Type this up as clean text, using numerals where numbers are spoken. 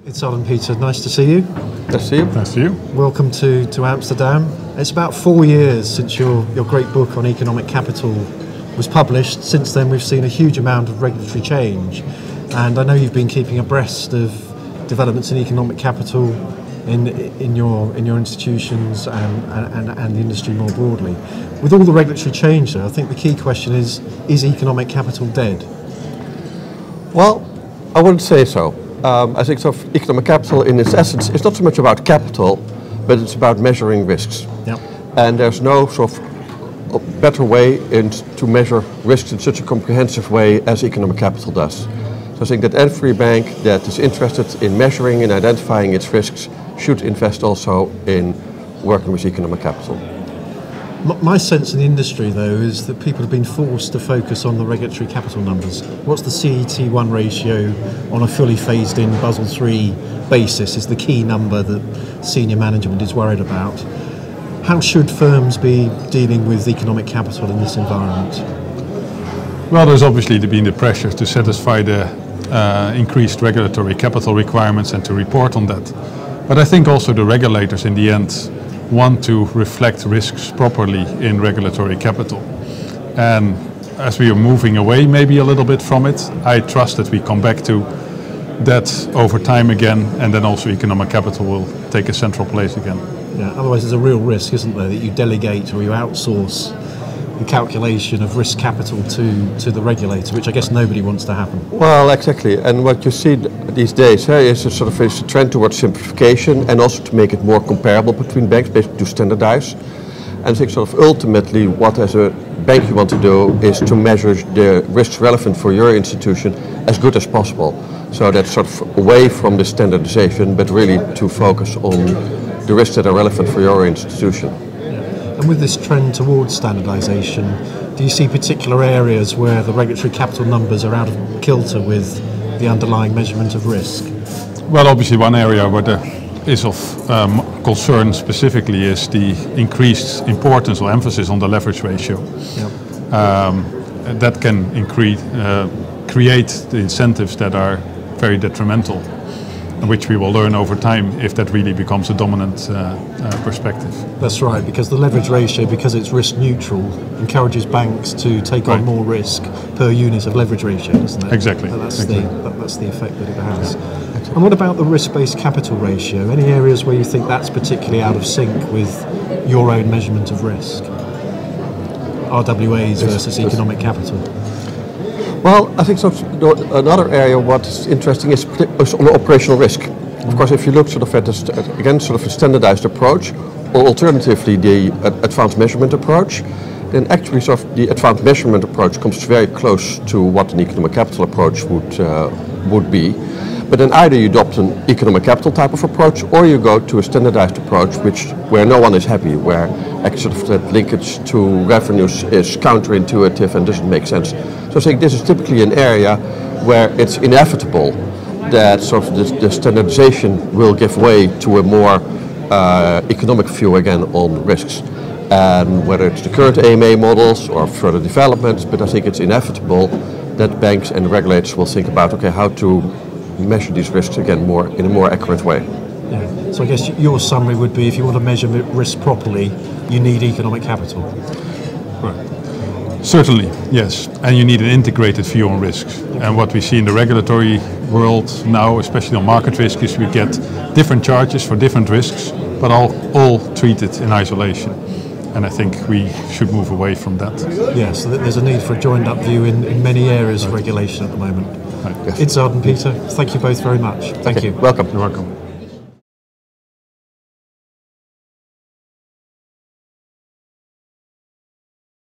Idzard and Pieter, nice to see you. Nice to see you. Nice to see you. Welcome to Amsterdam. It's about 4 years since your great book on economic capital was published. Since then we've seen a huge amount of regulatory change, and I know you've been keeping abreast of developments in economic capital in your institutions and the industry more broadly. With all the regulatory change though, I think the key question is economic capital dead? Well, I wouldn't say so. I think economic capital in its essence is not so much about capital, but it's about measuring risks. Yep. And there's no better way to measure risks in such a comprehensive way as economic capital does. So I think that every bank that is interested in measuring and identifying its risks should invest also in working with economic capital. My sense in the industry, though, is that people have been forced to focus on the regulatory capital numbers. What's the CET1 ratio on a fully phased-in Basel III basis is the key number that senior management is worried about. How should firms be dealing with economic capital in this environment? Well, there's obviously been the pressure to satisfy the increased regulatory capital requirements and to report on that. But I think also the regulators in the end want to reflect risks properly in regulatory capital. And as we are moving away maybe a little bit from it, I trust that we come back to that over time again, and then also economic capital will take a central place again. Yeah, otherwise there's a real risk, isn't there, that you delegate or you outsource the calculation of risk capital to the regulator, which I guess nobody wants to happen. Well, exactly. And what you see these days is a trend towards simplification and also to make it more comparable between banks, basically to standardize. And I think ultimately what as a bank you want to do is to measure the risks relevant for your institution as good as possible. So that's away from the standardization, but really to focus on the risks that are relevant for your institution. And with this trend towards standardisation, do you see particular areas where the regulatory capital numbers are out of kilter with the underlying measurement of risk? Well, obviously one area where there is of concern specifically is the increased importance or emphasis on the leverage ratio. Yep. That can create the incentives that are very detrimental, which we will learn over time if that really becomes a dominant perspective. That's right, because the leverage ratio, because it's risk neutral, encourages banks to take on more risk per unit of leverage ratio, doesn't it? Exactly. That's the effect that it has. And what about the risk-based capital ratio? Any areas where you think that's particularly out of sync with your own measurement of risk? RWAs versus economic capital? Well, I think another area what is interesting is on operational risk. Of course, if you look at a standardized approach, or alternatively the advanced measurement approach, then actually the advanced measurement approach comes very close to what an economic capital approach would be. But then either you adopt an economic capital type of approach, or you go to a standardized approach, where no one is happy, where that linkage to revenues is counterintuitive and doesn't make sense. So I think this is typically an area where it's inevitable that the standardization will give way to a more economic view again on risks. And whether it's the current AMA models or further developments, but I think it's inevitable that banks and regulators will think about, okay, how to measure these risks again in a more accurate way. Yeah. So I guess your summary would be, if you want to measure risk properly, you need economic capital. Right. Certainly, yes. And you need an integrated view on risks. And what we see in the regulatory world now, especially on market risk, is we get different charges for different risks, but all treated in isolation. And I think we should move away from that. Yes, so there's a need for a joined-up view in many areas of regulation at the moment. Right. Yes. Idzard and Pieter, thank you both very much. Thank you. Welcome. You're welcome.